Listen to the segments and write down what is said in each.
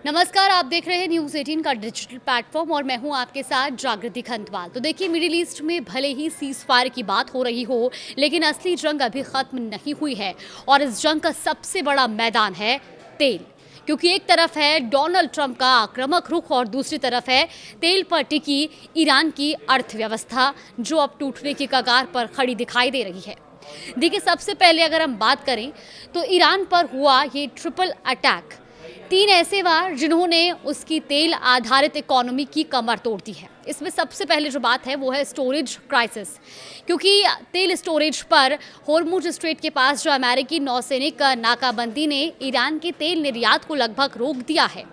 नमस्कार, आप देख रहे हैं न्यूज़ 18 का डिजिटल प्लेटफॉर्म और मैं हूं आपके साथ जागृति खंतवाल। तो देखिए, मिडिल ईस्ट में भले ही सीज फायर की बात हो रही हो, लेकिन असली जंग अभी खत्म नहीं हुई है और इस जंग का सबसे बड़ा मैदान है तेल। क्योंकि एक तरफ है डोनाल्ड ट्रंप का आक्रामक रुख और दूसरी तरफ है तेल पर टिकी ईरान की अर्थव्यवस्था, जो अब टूटने की कगार पर खड़ी दिखाई दे रही है। देखिए, सबसे पहले अगर हम बात करें तो ईरान पर हुआ ये ट्रिपल अटैक, 3 ऐसे वार जिन्होंने उसकी तेल आधारित इकोनॉमी की कमर तोड़ दी है। इसमें सबसे पहले जो बात है वो है स्टोरेज क्राइसिस, क्योंकि तेल स्टोरेज पर होर्मुज स्ट्रेट के पास जो अमेरिकी नौसैनिक नाकाबंदी ने ईरान के तेल निर्यात को लगभग रोक दिया है।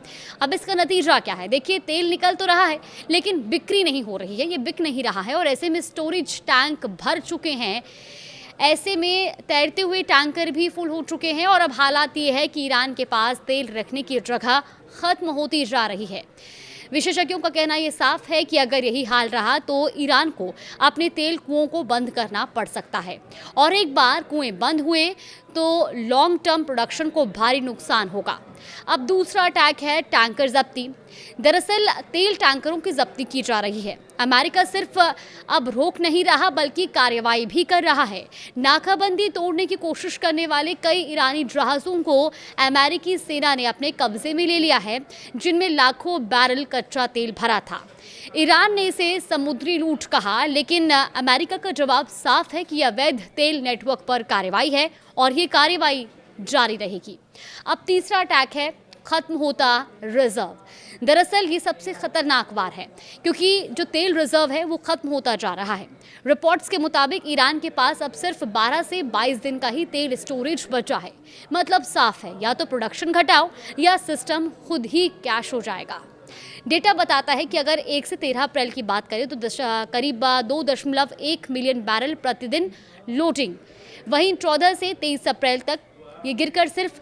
अब इसका नतीजा क्या है? देखिए, तेल निकल तो रहा है लेकिन बिक्री नहीं हो रही है, ये बिक नहीं रहा है और ऐसे में स्टोरेज टैंक भर चुके हैं। ऐसे में तैरते हुए टैंकर भी फुल हो चुके हैं और अब हालात ये है कि ईरान के पास तेल रखने की जगह खत्म होती जा रही है। विशेषज्ञों का कहना ये साफ है कि अगर यही हाल रहा तो ईरान को अपने तेल कुओं को बंद करना पड़ सकता है और एक बार कुएं बंद हुए तो लॉन्ग टर्म प्रोडक्शन को भारी नुकसान होगा। अब दूसरा अटैक है टैंकर जब्ती। दरअसल तेल टैंकरों की जब्ती की जा रही है। अमेरिका सिर्फ अब रोक नहीं रहा बल्कि कार्रवाई भी कर रहा है। नाकाबंदी तोड़ने की कोशिश करने वाले कई ईरानी जहाज़ों को अमेरिकी सेना ने अपने कब्जे में ले लिया है, जिनमें लाखों बैरल कच्चा तेल भरा था। ईरान ने इसे समुद्री लूट कहा, लेकिन अमेरिका का जवाब साफ है कि अवैध तेल नेटवर्क पर कार्रवाई है और ये कार्रवाई जारी रहेगी। अब तीसरा अटैक है खत्म होता रिजर्व। दरअसल ये सबसे खतरनाक वार है, क्योंकि जो तेल रिजर्व है वो खत्म होता जा रहा है। रिपोर्ट्स के मुताबिक ईरान के पास अब सिर्फ 12 से 22 दिन का ही तेल स्टोरेज बचा है। मतलब साफ है, या तो प्रोडक्शन घटाओ या सिस्टम खुद ही क्रैश हो जाएगा। डेटा बताता है कि अगर 1 से 13 अप्रैल की बात करें तो करीब 2.1 मिलियन बैरल प्रतिदिन लोडिंग, वहीं 14 से 23 अप्रैल तक ये गिरकर सिर्फ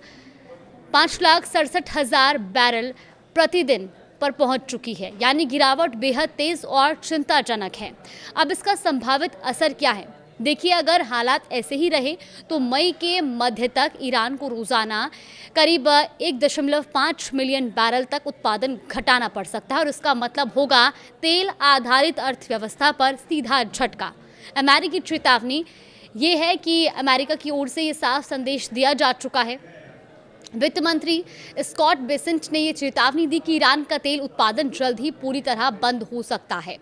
5,67,000 बैरल प्रतिदिन पर पहुंच चुकी है। यानी गिरावट बेहद तेज और चिंताजनक है। अब इसका संभावित असर क्या है? देखिए, अगर हालात ऐसे ही रहे तो मई के मध्य तक ईरान को रोजाना करीब 1.5 मिलियन बैरल तक उत्पादन घटाना पड़ सकता है और इसका मतलब होगा तेल आधारित अर्थव्यवस्था पर सीधा झटका। अमेरिकी चेतावनी ये है कि अमेरिका की ओर से ये साफ संदेश दिया जा चुका है। वित्त मंत्री स्कॉट बेसेंट ने ये चेतावनी दी कि ईरान का तेल उत्पादन जल्द ही पूरी तरह बंद हो सकता है।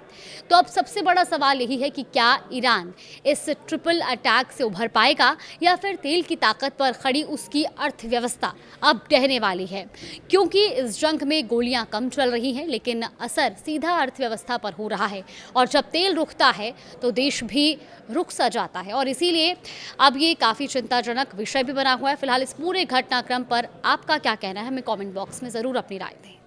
तो अब सबसे बड़ा सवाल यही है कि क्या ईरान इस ट्रिपल अटैक से उभर पाएगा या फिर तेल की ताकत पर खड़ी उसकी अर्थव्यवस्था अब ढहने वाली है? क्योंकि इस जंग में गोलियां कम चल रही हैं, लेकिन असर सीधा अर्थव्यवस्था पर हो रहा है और जब तेल रुकता है तो देश भी रुक सा जाता है और इसीलिए अब ये काफ़ी चिंताजनक विषय भी बना हुआ है। फिलहाल इस पूरे घटनाक्रम पर आपका क्या कहना है? हमें कमेंट बॉक्स में ज़रूर अपनी राय दें।